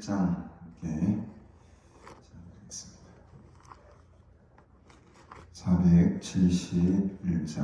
1장 이렇게 시작하겠습니다. 471장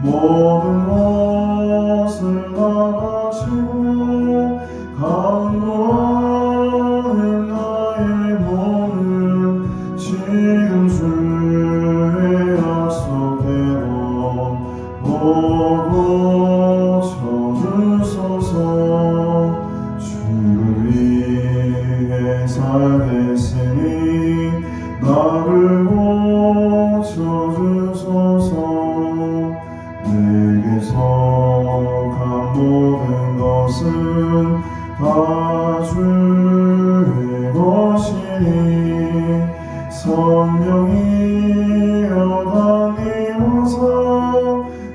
모든 것을 다 바치고 간구하는 나의 몸을 지금 주의 약속대로 모두 쳐주소서. 주를 위해 살겠으니 나를 고쳐주소서. 내게서 간 모든 것은 다 주의 것이니 성령이여 다니어서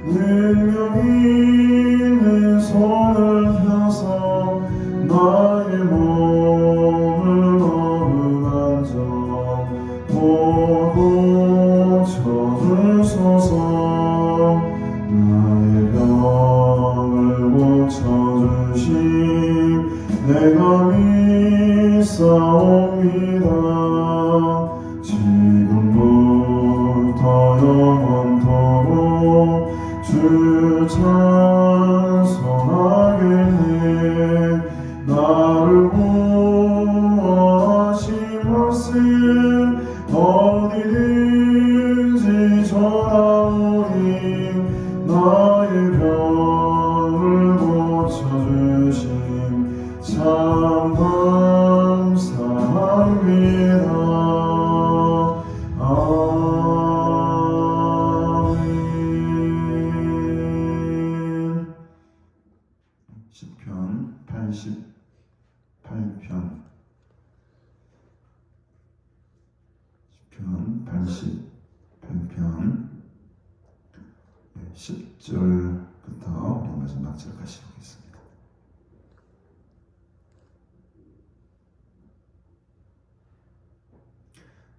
능력 있는 손을 펴서 나의 몸을 어루만져 모두 쳐주소서. 나의 병을 고쳐주심 내가 믿사옵니다. 지금부터 영원토록 주 찬송하겠네. 나를 구하신 말씀 어디든지 전하오니 나의 병을 고쳐주심 참 감사합니다. 아멘. 시편 88편 시편 88편 10절부터 우리 마지막 절까지 보겠습니다.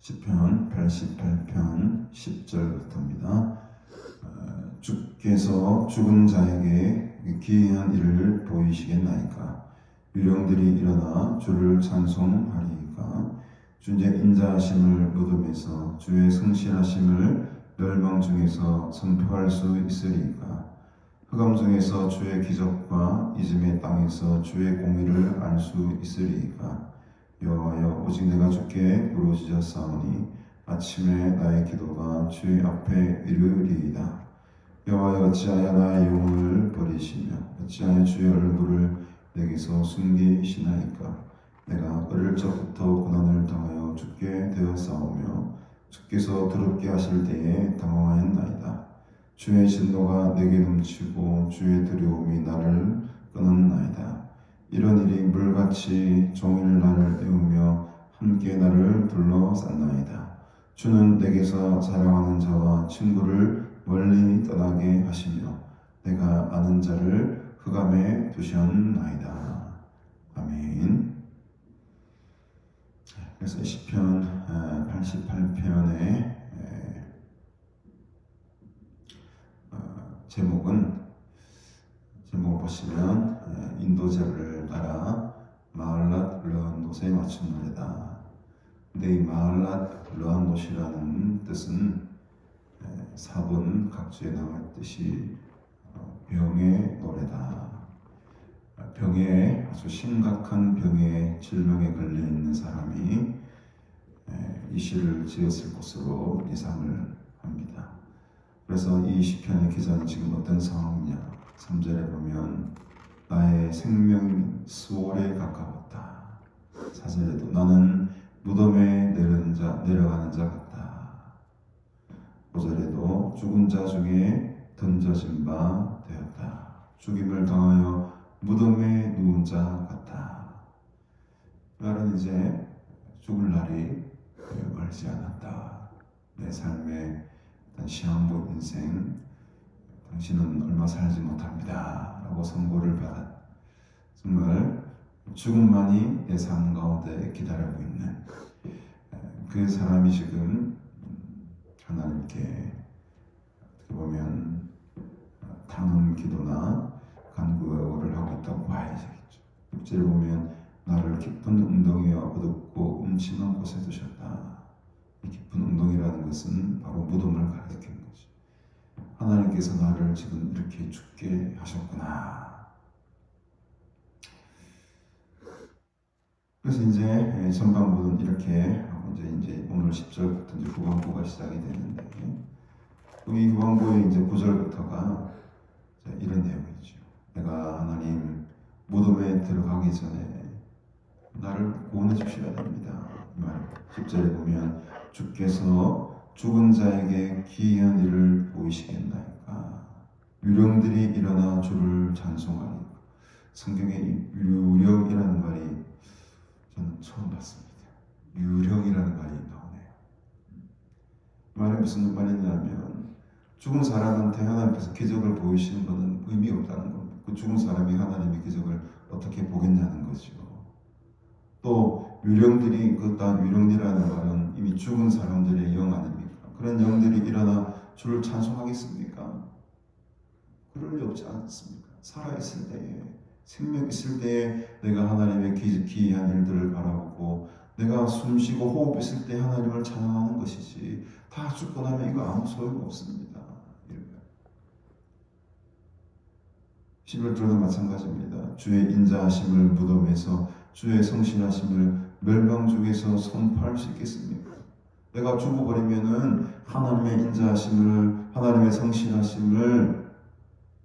시편 88편 10절부터입니다. 주께서 죽은 자에게 기이한 일을 보이시겠나이까. 유령들이 일어나 주를 찬송하리이까. 주의 인자하심을 무덤에서 주의 성실하심을 멸망 중에서 선포할 수 있으리이까. 흑암 중에서 주의 기적과 이즘의 땅에서 주의 공의를 알 수 있으리이까. 여호와여, 오직 내가 주께 부르짖었사오니 아침에 나의 기도가 주의 앞에 이르리이다. 여호와여, 어찌하여 나의 영혼을 버리시며 어찌하여 주의 얼굴을 내게서 숨기시나이까. 내가 어릴 적부터 고난을 당하여 죽게 되었사오며 주께서 더럽게 하실 때에 당황하였나이다. 주의 진노가 내게 넘치고 주의 두려움이 나를 끊었나이다. 이런 일이 물같이 종일 나를 애우며 함께 나를 둘러쌌나이다. 주는 내게서 사랑하는 자와 친구를 멀리 떠나게 하시며 내가 아는 자를 흑암에 두셨나이다. 아멘. 그래서 시편 88편의 제목을 보시면 인도제를 따라 마을랏 르헌롯의 맞춤 노래다. 근데 이 마할랏 르한롯이라는 뜻은 4번 각주에 나와 있듯이 병의 노래다. 병에 아주 심각한 병에 질병에 걸려 있는 사람이 이 시를 지었을 것으로 예상을 합니다. 그래서 이 시편의 기자는 지금 어떤 상황이냐? 3절에 보면 나의 생명이 수월에 가까웠다. 4절에도 나는 무덤에 내려가는 자 같다. 5절에도 죽은 자 중에 던져진 바 되었다. 죽임을 당하여 무덤에 누운 자 같다. 나는 이제 죽을 날이 멀지 않았다. 내 삶의 시한부 인생, 당신은 얼마 살지 못합니다 라고 선고를 받아 정말 죽음만이 내 삶 가운데 기다리고 있는 그 사람이 지금 하나님께 어떻게 보면 탄원 기도나 간구를 하고 있다고 봐야 되겠죠. 6절에 보면 나를 깊은 웅덩이와 어둡고 음침한 곳에 두셨다. 이 깊은 웅덩이라는 것은 바로 무덤을 가리키는 거죠. 하나님께서 나를 지금 이렇게 죽게 하셨구나. 그래서 이제 전반부는 이렇게 하고 이제 오늘 10절부터 이제 후반부가 시작이 되는데, 이 후반부의 이제 9절부터가 이런 내용이죠. 내가 하나님 무덤에 들어가기 전에 나를 구원해 주셔야 됩니다. 이 말 10절에 보면 주께서 죽은 자에게 기이한 일을 보이시겠나이까. 유령들이 일어나 주를 찬송하니. 성경에 이 유령이라는 말이 저는 처음 봤습니다. 유령이라는 말이 나오네요. 이 말이 무슨 말이냐면 죽은 사람한테 하나님께서 기적을 보이시는 것은 의미 없다는 겁니다. 그 죽은 사람이 하나님의 기적을 어떻게 보겠냐는 거죠. 또 유령들이 다 유령이라는 말은 이미 죽은 사람들의 영 아닙니까? 그런 영들이 일어나 주를 찬송하겠습니까? 그럴 리 없지 않습니까? 살아있을 때에, 생명 있을 때에 내가 하나님의 기이한 일들을 바라보고 내가 숨쉬고 호흡 있을 때 하나님을 찬양하는 것이지, 다 죽고 나면 이거 아무 소용 없습니다. 11절도 마찬가지입니다. 주의 인자하심을 무덤에서, 주의 성실하심을 멸망 중에서 선포할 수 있겠습니까? 내가 죽어버리면은 하나님의 인자하심을, 하나님의 성실하심을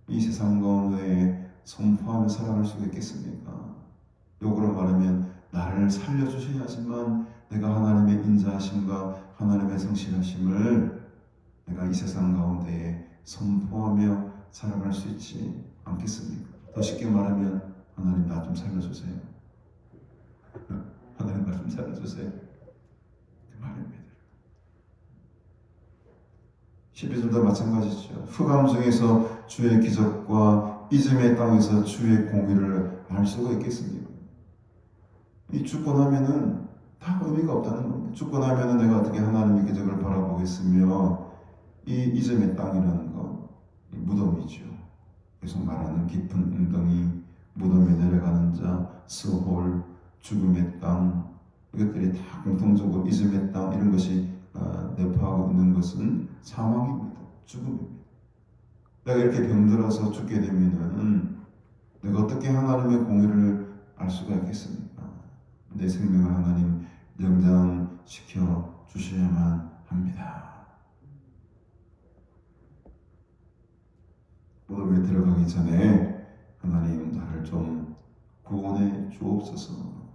이 세상 가운데 선포하며 살아갈 수 있겠습니까? 역으로 말하면 나를 살려주셔야지만 내가 하나님의 인자하심과 하나님의 성실하심을 내가 이 세상 가운데 선포하며 살아갈 수 있지 않겠습니까? 더 쉽게 말하면 하나님 나 좀 살려주세요. 하나님 나 좀 살려주세요. 그 말입니다. 12절도 마찬가지죠. 흑암 중에서 주의 기적과 이즘의 땅에서 주의 공의를 알 수가 있겠습니까? 이 죽고 나면은 다 의미가 없다는 겁니다. 죽고 나면은 내가 어떻게 하나님의 기적을 바라보겠으며, 이 이즘의 땅이라는 건 무덤이죠. 계속 말하는 깊은 웅덩이, 무덤에 내려가는 자, 스홀, 죽음의 땅, 이것들이 다 공통적으로 이즘의 땅, 이런 것이 내포하고 있는 것은 사망입니다. 죽음입니다. 내가 이렇게 병들어서 죽게 되면은 내가 어떻게 하나님의 공의를 알 수가 있겠습니까? 내 생명을 하나님 연장시켜 주셔야만 합니다. 무덤에 들어가기 전에 하나님 나를 좀 구원해 주옵소서.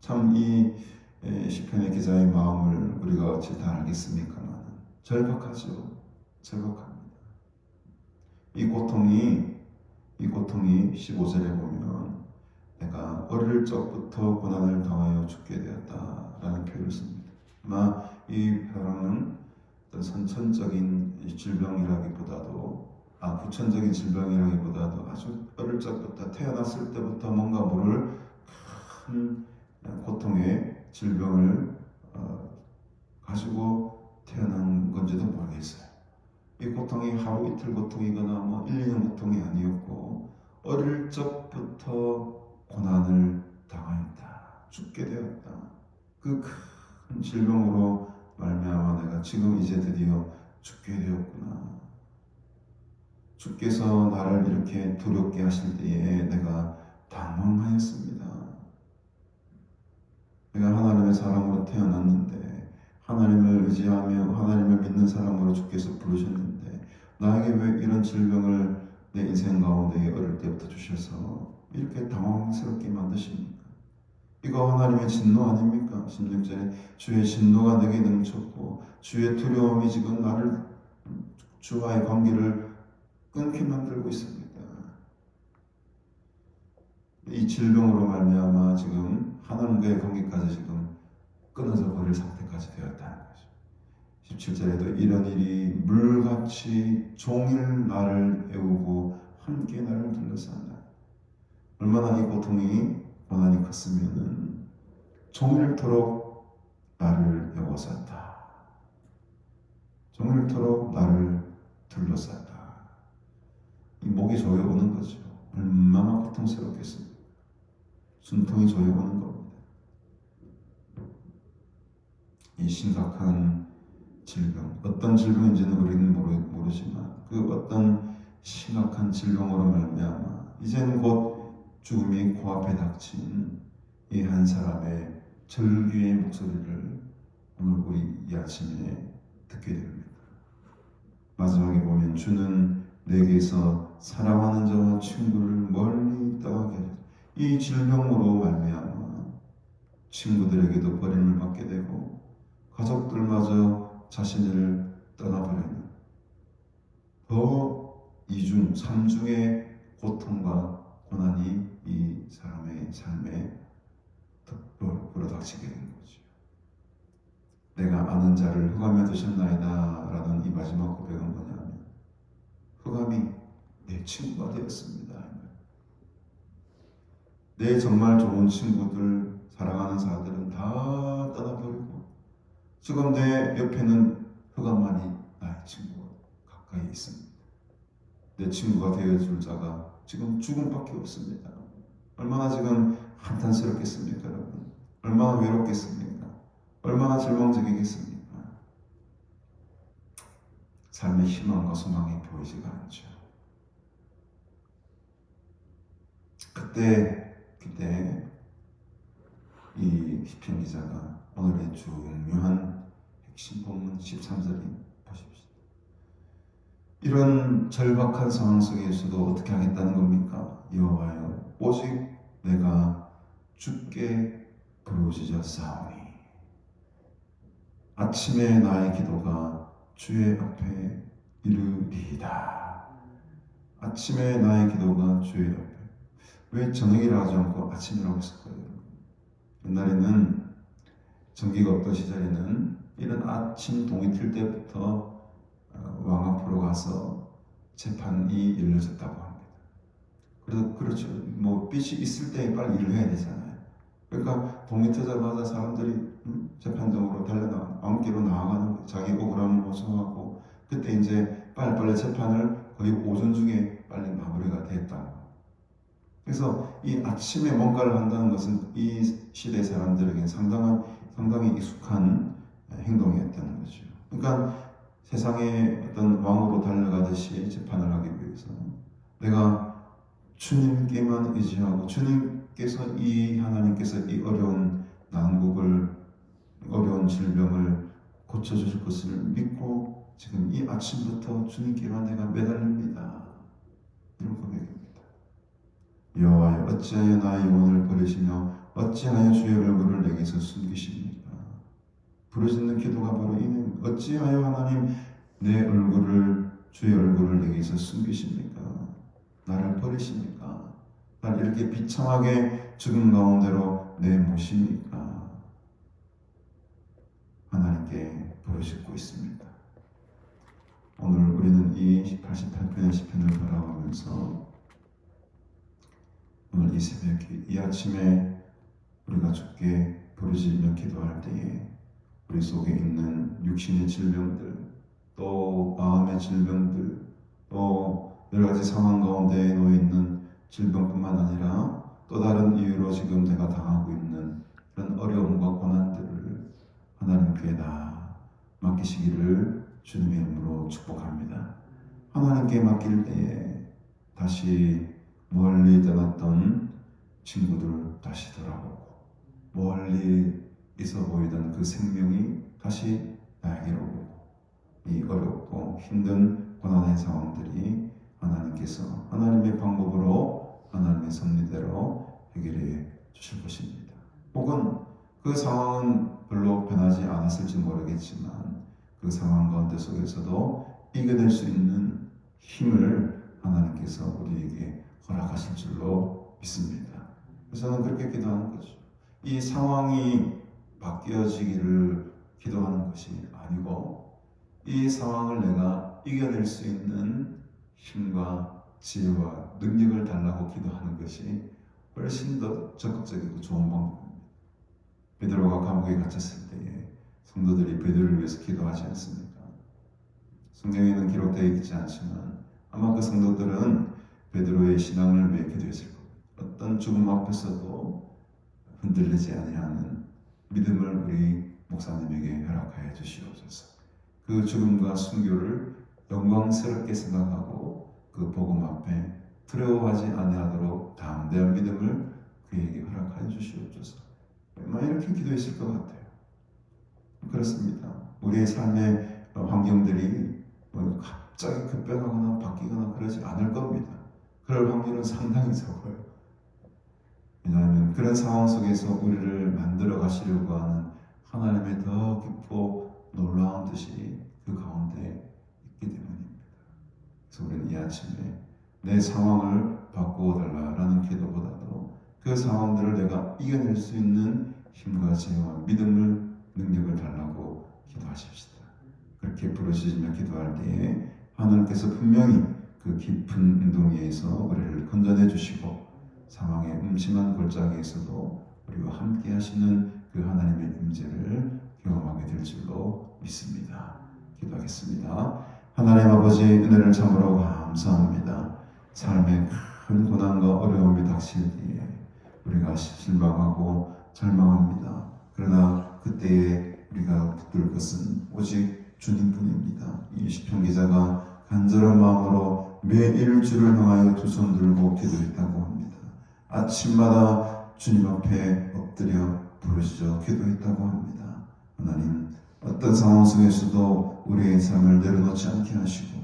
참 이 시편의 기자의 마음을 우리가 어찌 다 알겠습니까만 절박하죠. 절박합니다. 이 고통이 15절에 보면 내가 어릴 적부터 고난을 당하여 죽게 되었다라는 표현을 씁니다. 아마 이 표현은 어떤 선천적인 질병이라기보다도 후천적인 질병이라기보다도 아주 어릴 적부터, 태어났을 때부터 뭔가 모를 큰 고통의 질병을 가지고 태어난 건지도 모르겠어요. 이 고통이 하루 이틀 고통이거나 1, 2년 고통이 아니었고 어릴 적부터 고난을 당하였다. 죽게 되었다. 그 큰 질병으로 말미암아 내가 지금 이제 드디어 죽게 되었구나. 주께서 나를 이렇게 두렵게 하실 때에 내가 당황하였습니다. 내가 하나님의 사람으로 태어났는데, 하나님을 의지하며 하나님을 믿는 사람으로 주께서 부르셨는데, 나에게 왜 이런 질병을 내 인생 가운데 어릴 때부터 주셔서 이렇게 당황스럽게 만드십니까? 이거 하나님의 진노 아닙니까? 16절에 주의 진노가 내게 넘쳤고 주의 두려움이 지금 나를 주와의 관계를 끊게 만들고 있습니다. 이 질병으로 말미암아 지금 하나님과의 관계까지 지금 끊어져 버릴 상태까지 되었다는 거죠. 17절에도 이런 일이 물같이 종일 나를 애우고 함께 나를 둘러싼다. 얼마나 이 고통이 고난이 컸으면은 종일토록 나를 애워쌌다. 종일토록 나를 둘러쌌다. 이 목이 조여오는 거죠. 얼마나 고통스럽겠습니까? 숨통이 조여오는 겁니다. 이 심각한 질병, 어떤 질병인지는 우리는 모르지만 그 어떤 심각한 질병으로 말미암아 이제는 곧 죽음이 코앞에 닥친 이 한 사람의 절규의 목소리를 오늘 우리 이 아침에 듣게 됩니다. 마지막에 보면 주는 내게서 사랑하는 자와 친구를 멀리 떠나게 하셨다. 이 질병으로 말미암아 친구들에게도 버림을 받게 되고 가족들마저 자신을 떠나버리는 더 이중, 삼중의 고통과 고난이 이 사람의 삶에 불어닥치게 된 거죠. 내가 아는 자를 흑암에 두셨나이다 라는 이 마지막 고백은 뭐냐면 흑암이 내 친구가 되었습니다. 내 정말 좋은 친구들, 사랑하는 사람들은 다 떠나버리고 지금 내 옆에는 흑암만이 나의 친구가 가까이 있습니다. 내 친구가 되어줄 자가 지금 죽음밖에 없습니다. 얼마나 지금 한탄스럽겠습니까, 여러분? 얼마나 외롭겠습니까? 얼마나 절망적이겠습니까? 삶의 희망과 소망이 보이지가 않죠. 그때 이 시편 기자가 오늘의 중요한 핵심 본문 13절이 보십시오. 이런 절박한 상황 속에서도 어떻게 하겠다는 겁니까? 여호와여, 오직 내가 주께 부르짖었사오니 아침에 나의 기도가 주의 앞에 이르리이다. 아침에 나의 기도가 주의 앞에. 왜 저녁이라 하지 않고 아침이라고 했을까요? 옛날에는 전기가 없던 시절에는 이런 아침 동이 틀 때부터 왕 앞으로 가서 재판이 열려졌다고 합니다. 그래서 그렇죠. 뭐 빛이 있을 때 빨리 일을 해야 되잖아요. 그러니까 동이 트자마자 사람들이 재판정으로 달려나가 왕께로 나아가는 거예요. 자기 억울함을 호소하고 그때 이제 빨리 재판을 거의 오전 중에 빨리 마무리가 됐다. 그래서 이 아침에 뭔가를 한다는 것은 이 시대 사람들에게 상당히 익숙한 행동이었다는 거죠. 그러니까 세상에 어떤 왕으로 달려가듯이 재판을 하기 위해서 내가 주님께만 의지하고 주님께서 하나님께서 이 어려운 난국을 어려운 질병을 고쳐주실 것을 믿고 지금 이 아침부터 주님께만 내가 매달립니다. 이런 고백입니다. 여호와여, 어찌하여 나의 영혼을 버리시며 어찌하여 주의 얼굴을 내게서 숨기십니까? 부르짖는 기도가 바로 이는 어찌하여 하나님 주의 얼굴을 내게서 숨기십니까? 나를 버리십니까? 나를 이렇게 비참하게 죽음 가운데로 내모십니까? 하나님께 부르짖고 있습니다. 오늘 우리는 이 88편의 시편을 바라보면서 오늘 이 새벽에 이 아침에 우리가 주께 부르짖으며 기도할 때에 우리 속에 있는 육신의 질병들 또 마음의 질병들 또 여러 가지 상황 가운데 놓여 있는 질병뿐만 아니라 또 또 다른 이유로 지금 내가 당하고 있는 그런 어려움과 고난들을 하나님께 다 맡기시기를 주님의 이름으로 축복합니다. 하나님께 맡길 때에 다시 멀리 떠났던 친구들 다시 돌아오고, 멀리 있어 보이던 그 생명이 다시 나에게로 오고, 이 어렵고 힘든 고난의 상황들이 하나님께서 하나님의 방법으로 하나님의 섭리대로 해결해 주실 것입니다. 혹은 그 상황은 별로 변하지 않았을지 모르겠지만 그 상황 가운데 속에서도 이겨낼 수 있는 힘을 하나님께서 우리에게 허락하실 줄로 믿습니다. 그래서 저는 그렇게 기도하는 거죠. 이 상황이 바뀌어지기를 기도하는 것이 아니고, 이 상황을 내가 이겨낼 수 있는 힘과 지혜와 능력을 달라고 기도하는 것이 훨씬 더 적극적이고 좋은 방법입니다. 베드로가 감옥에 갇혔을 때에 성도들이 베드로를 위해서 기도하지 않습니까? 성경에는 기록되어 있지 않지만 아마 그 성도들은 베드로의 신앙을 위해 기도했을 겁니다. 어떤 죽음 앞에서도 흔들리지 아니하는 믿음을 우리 목사님에게 허락하여 주시옵소서. 그 죽음과 순교를 영광스럽게 생각하고 그 복음 앞에 두려워하지 아니하도록 담대한 믿음을 그에게 허락하여 주시옵소서. 얼마나 이렇게 기도했을 것 같아요. 그렇습니다. 우리의 삶의 환경들이 갑자기 급변하거나 바뀌거나 그러지 않을 겁니다. 그럴 확률은 상당히 적어요. 왜냐하면 그런 상황 속에서 우리를 만들어 가시려고 하는 하나님의 더 깊고 놀라운 뜻이 그 가운데 있기 때문입니다. 그래서 우리는 이 아침에 내 상황을 바꾸어 달라라는 기도보다도 그 상황들을 내가 이겨낼 수 있는 힘과 지혜와 믿음을, 능력을 달라고 기도하십시다. 그렇게 부르짖으며 기도할 때에 하나님께서 분명히 그 깊은 운동에서 우리를 건져내 주시고 상황의 음침한 골짜기에서도 우리와 함께 하시는 그 하나님의 임재를 경험하게 될 줄로 믿습니다. 기도하겠습니다. 하나님 아버지, 은혜를 참으로 감사합니다. 삶의 큰 고난과 어려움이 닥칠 때에 우리가 실망하고 절망합니다. 그러나 그때에 우리가 붙들 것은 오직 주님뿐입니다. 이 시편 기자가 간절한 마음으로 매일 주를 향하여 두 손 들고 기도했다고 합니다. 아침마다 주님 앞에 엎드려 부르짖어 기도했다고 합니다. 하나님, 어떤 상황 속에서도 우리의 삶을 내려놓지 않게 하시고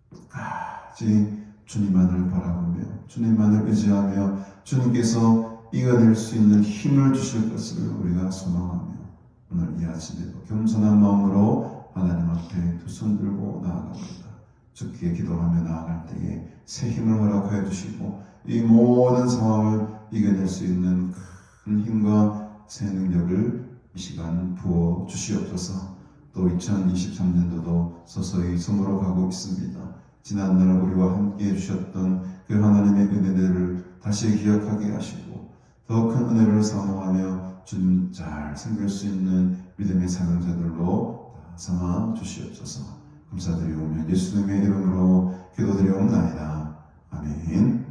끝까지 주님만을 바라보며 주님만을 의지하며 주님께서 이겨낼 수 있는 힘을 주실 것을 우리가 소망하며 오늘 이 아침에도 겸손한 마음으로 하나님 앞에 두 손 들고 나아갑니다. 주께 기도하며 나아갈 때에 새 힘을 허락하여 주시고 이 모든 상황을 이겨낼 수 있는 큰 힘과 새 능력을 이 시간 부어 주시옵소서. 또 2023년도도 서서히 저물어 가고 있습니다. 지난날 우리와 함께 해주셨던 그 하나님의 은혜들을 다시 기억하게 하시고 더 큰 은혜를 사모하며 주님 잘 섬길 수 있는 믿음의 사명자들로 다 삼아 주시옵소서. 감사드리오며 예수님의 이름으로 기도드리옵나이다. 아멘.